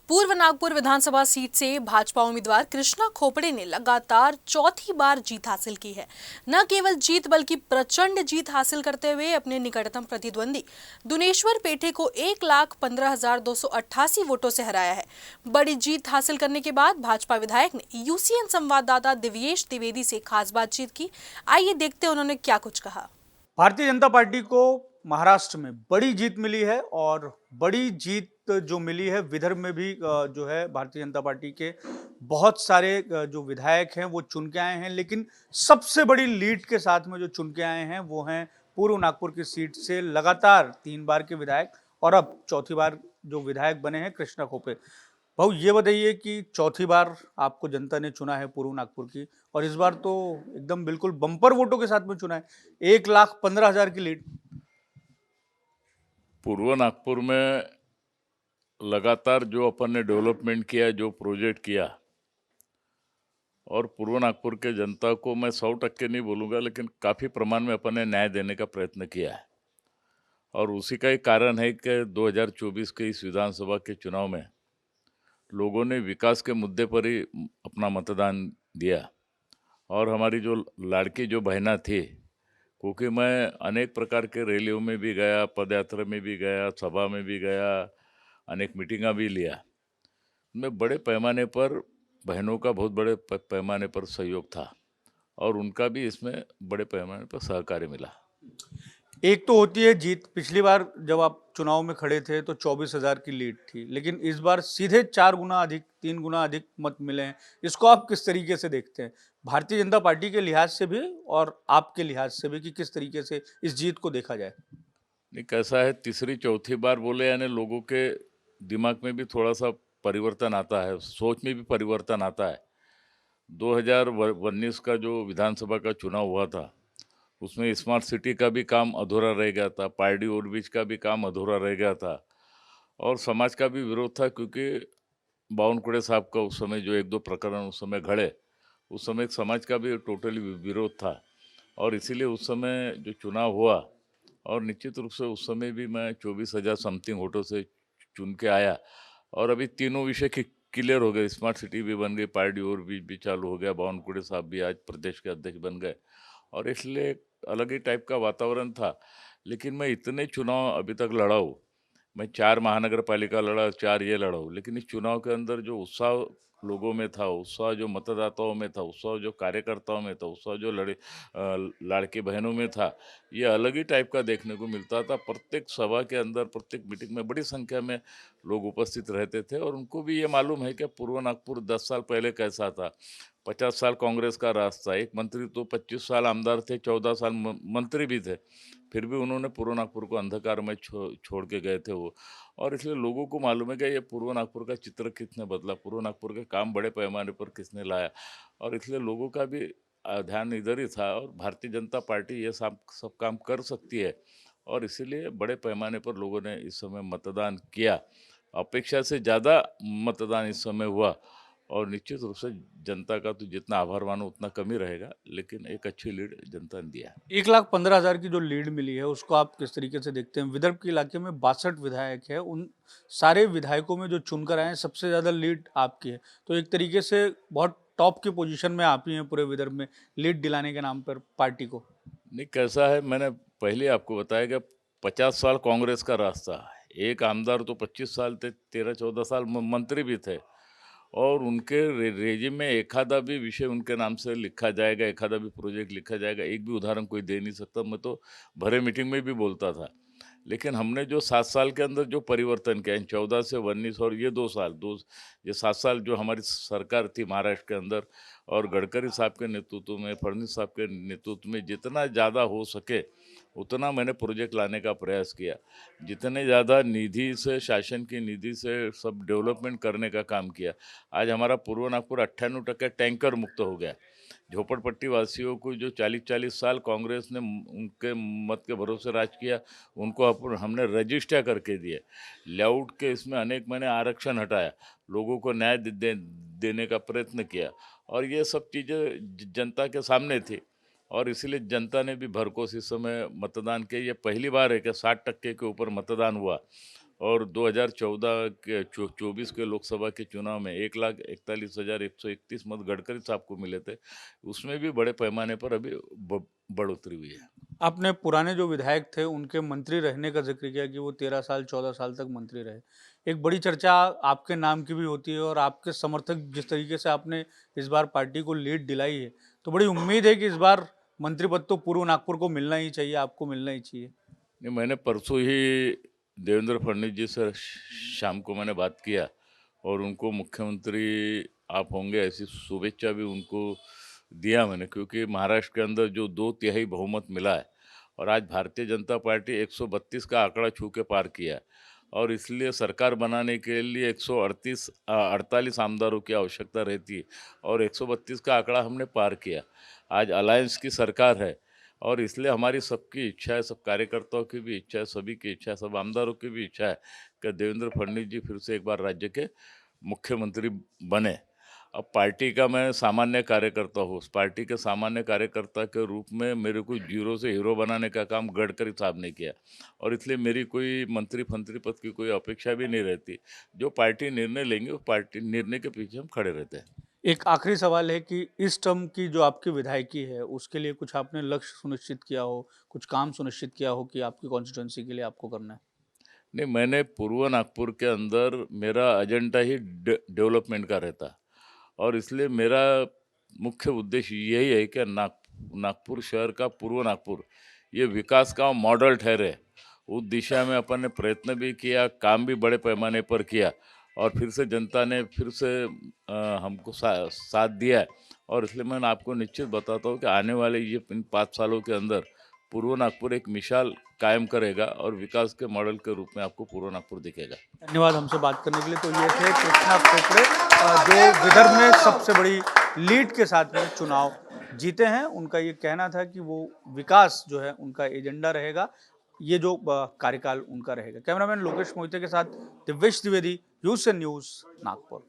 पूर्व नागपुर विधानसभा सीट से भाजपा उम्मीदवार कृष्णा खोपड़े ने लगातार चौथी बार जीत हासिल की है। न केवल जीत बल्कि प्रचंड जीत हासिल करते हुए अपने निकटतम प्रतिद्वंदी दुनेश्वर पेठे को 1,15,288 वोटों से हराया है। बड़ी जीत हासिल करने के बाद भाजपा विधायक ने यूसीएन संवाददाता दिव्येश द्विवेदी से खास बातचीत की। आइए देखते हैं उन्होंने क्या कुछ कहा। भारतीय जनता पार्टी को महाराष्ट्र में बड़ी जीत मिली है और बड़ी जीत जो मिली है विदर्भ में भी जो है भारतीय जनता पार्टी के बहुत सारे जो विधायक हैं वो चुन के आए हैं, लेकिन सबसे बड़ी लीड के साथ में जो चुन के आए हैं वो हैं पूर्व नागपुर की सीट से लगातार 3 बार के विधायक और अब चौथी बार जो विधायक बने हैं कृष्णा खोपड़े। भाऊ ये बताइए कि चौथी बार आपको जनता ने चुना है पूर्व नागपुर की, और इस बार तो एकदम बिल्कुल बम्पर वोटों के साथ में चुना है, 1,15,000 की लीड। पूर्व नागपुर में लगातार जो अपन ने डेवलपमेंट किया, जो प्रोजेक्ट किया, और पूर्व नागपुर के जनता को मैं 100% नहीं बोलूँगा, लेकिन काफ़ी प्रमाण में अपन ने न्याय देने का प्रयत्न किया है। और उसी का एक कारण है कि 2024 के इस विधानसभा के चुनाव में लोगों ने विकास के मुद्दे पर ही अपना मतदान दिया। और हमारी जो लाड़की जो बहना थी, क्योंकि मैं अनेक प्रकार के रैलियों में भी गया, पदयात्रा में भी गया, सभा में भी गया, अनेक मीटिंगा भी लिया, में बड़े पैमाने पर बहनों का बहुत बड़े पैमाने पर सहयोग था और उनका भी इसमें बड़े पैमाने पर सहकार्य मिला। एक तो होती है जीत, पिछली बार जब आप चुनाव में खड़े थे तो 24,000 की लीड थी, लेकिन इस बार सीधे 4 गुना अधिक, 3 गुना अधिक मत मिले हैं। इसको आप किस तरीके से देखते हैं, भारतीय जनता पार्टी के लिहाज से भी और आपके लिहाज से भी, कि किस तरीके से इस जीत को देखा जाए? नहीं, कैसा है, तीसरी चौथी बार बोले यानी लोगों के दिमाग में भी थोड़ा सा परिवर्तन आता है, सोच में भी परिवर्तन आता है। 2019 का जो विधानसभा का चुनाव हुआ था, उसमें स्मार्ट सिटी का भी काम अधूरा रह गया था, पारडी ओवरब्रिज का भी काम अधूरा रह गया था, और समाज का भी विरोध था, क्योंकि बावनकुड़े साहब का उस समय जो एक दो प्रकरण उस समय घड़े, उस समय समाज का भी टोटली विरोध था। और इसीलिए उस समय जो चुनाव हुआ, और निश्चित रूप से उस समय भी मैं 24,000 समथिंग वोटों से चुन के आया। और अभी तीनों विषय क्लियर हो गए, स्मार्ट सिटी भी बन गई, पारडी ओवरब्रिज भी चालू हो गया, बावनकुड़े साहब भी आज प्रदेश के अध्यक्ष बन गए, और इसलिए एक अलग ही टाइप का वातावरण था। लेकिन मैं इतने चुनाव अभी तक लड़ा हूँ, मैं 4 महानगर पालिका लड़ा, 4 ये लड़ा हूँ, लेकिन इस चुनाव के अंदर जो उत्साह लोगों में था, उत्साह जो मतदाताओं में था, उत्साह जो कार्यकर्ताओं में था, उत्साह जो लाड़की बहनों में था, ये अलग ही टाइप का देखने को मिलता था। प्रत्येक सभा के अंदर, प्रत्येक मीटिंग में बड़ी संख्या में लोग उपस्थित रहते थे, और उनको भी ये मालूम है कि पूर्व नागपुर 10 साल पहले कैसा था। 50 साल कांग्रेस का राज था, एक मंत्री तो 25 साल आमदार थे, 14 साल मंत्री भी थे, फिर भी उन्होंने पूर्व नागपुर को अंधकार में छोड़ के गए थे वो। और इसलिए लोगों को मालूम है कि ये पूर्व नागपुर का चित्र किसने बदला, पूर्व नागपुर के काम बड़े पैमाने पर किसने लाया, और इसलिए लोगों का भी ध्यान इधर ही था। और भारतीय जनता पार्टी ये सब काम कर सकती है, और इसीलिए बड़े पैमाने पर लोगों ने इस समय मतदान किया। अपेक्षा से ज़्यादा मतदान इस समय हुआ, और निश्चित रूप से जनता का तो जितना आभार मानो उतना कम ही रहेगा, लेकिन एक अच्छी लीड जनता ने दिया। 1,15,000 की जो लीड मिली है उसको आप किस तरीके से देखते हैं? विदर्भ के इलाके में 62 विधायक है, उन सारे विधायकों में जो चुनकर आए हैं सबसे ज़्यादा लीड आपकी है, तो एक तरीके से बहुत टॉप की पोजीशन में आप ही हैं पूरे विदर्भ में लीड दिलाने के नाम पर पार्टी को। नहीं, कैसा है, मैंने पहले आपको बताया कि 50 साल कांग्रेस का रास्ता, एक आमदार तो 25 साल थे, 13-14 साल मंत्री भी थे, और उनके रेजिम में एक आधा भी विषय उनके नाम से लिखा जाएगा, एक आधा भी प्रोजेक्ट लिखा जाएगा, एक भी उदाहरण कोई दे नहीं सकता। मैं तो भरे मीटिंग में भी बोलता था। लेकिन हमने जो 7 साल के अंदर जो परिवर्तन किया, 14 से 19 और ये 2 साल, ये 7 साल जो हमारी सरकार थी महाराष्ट्र के अंदर, और गडकरी साहब के नेतृत्व में, फडणवीस साहब के नेतृत्व में जितना ज़्यादा हो सके उतना मैंने प्रोजेक्ट लाने का प्रयास किया। जितने ज़्यादा निधि से, शासन की निधि से सब डेवलपमेंट करने का काम किया। आज हमारा पूर्व नागपुर 98% टैंकर मुक्त हो गया। झोपड़पट्टी वासियों को जो 40-40 साल कांग्रेस ने उनके मत के भरोसे राज किया, उनको हमने रजिस्टर करके दिए। लेआउट के इसमें अनेक मैंने आरक्षण हटाया, लोगों को न्याय देने का प्रयत्न किया, और ये सब चीज़ें जनता के सामने थी, और इसीलिए जनता ने भी भरघोस इस समय मतदान किया। ये पहली बार है कि 60% के ऊपर मतदान हुआ, और 2014 के 24 के लोकसभा के चुनाव में 1,41,131 मत गडकरी साहब को मिले थे। उसमें भी बड़े पैमाने पर अभी बढ़ोतरी हुई है। आपने पुराने जो विधायक थे उनके मंत्री रहने का जिक्र किया कि वो 13 साल 14 साल तक मंत्री रहे। एक बड़ी चर्चा आपके नाम की भी होती है और आपके समर्थक जिस तरीके से आपने इस बार पार्टी को लीड दिलाई है, तो बड़ी उम्मीद है कि इस बार मंत्री पद तो पूर्व नागपुर को मिलना ही चाहिए, आपको मिलना ही चाहिए। नहीं, मैंने परसों ही देवेंद्र फडणवीस जी से शाम को मैंने बात किया और उनको मुख्यमंत्री आप होंगे ऐसी शुभेच्छा भी उनको दिया मैंने, क्योंकि महाराष्ट्र के अंदर जो 2/3 बहुमत मिला है और आज भारतीय जनता पार्टी 132 का आंकड़ा छू के पार किया है और इसलिए सरकार बनाने के लिए 148 आमदारों की आवश्यकता रहती है और 132 का आंकड़ा हमने पार किया। आज अलायंस की सरकार है और इसलिए हमारी सबकी इच्छा है, सब कार्यकर्ताओं की भी इच्छा है, सभी की इच्छा है, सब आमदारों की भी इच्छा है कि देवेंद्र फडणवीस जी फिर से एक बार राज्य के मुख्यमंत्री बने। अब पार्टी का मैं सामान्य कार्यकर्ता हूँ, उस पार्टी के सामान्य कार्यकर्ता के रूप में मेरे को जीरो से हीरो बनाने का काम गडकरी साहब ने किया और इसलिए मेरी कोई मंत्री पद की कोई अपेक्षा भी नहीं रहती। जो पार्टी निर्णय लेंगे वो पार्टी निर्णय के पीछे हम खड़े रहते हैं। एक आखिरी सवाल है कि इस टर्म की जो आपकी विधायकी है, उसके लिए कुछ आपने लक्ष्य सुनिश्चित किया हो, कुछ काम सुनिश्चित किया हो कि आपकी कॉन्स्टिट्यूएंसी के लिए आपको करना है? नहीं, मैंने पूर्व नागपुर के अंदर मेरा एजेंडा ही डेवलपमेंट का रहता है और इसलिए मेरा मुख्य उद्देश्य यही है कि नागपुर शहर का पूर्व नागपुर ये विकास का मॉडल ठहरे। उस दिशा में अपन ने प्रयत्न भी किया, काम भी बड़े पैमाने पर किया और फिर से जनता ने फिर से हमको साथ दिया है और इसलिए मैं आपको निश्चित बताता हूँ कि आने वाले ये इन 5 सालों के अंदर पूर्व नागपुर एक मिसाल कायम करेगा और विकास के मॉडल के रूप में आपको पूर्व नागपुर दिखेगा। धन्यवाद हमसे बात करने के लिए। तो ये थे कृष्णा खोपड़े, जो विदर्भ में सबसे बड़ी लीड के साथ में चुनाव जीते हैं। उनका ये कहना था कि वो विकास जो है उनका एजेंडा रहेगा, ये जो कार्यकाल उनका रहेगा। कैमरामैन लोकेश मोहिते के साथ दिव्येश द्विवेदी, यूएसएन न्यूज़, नागपुर।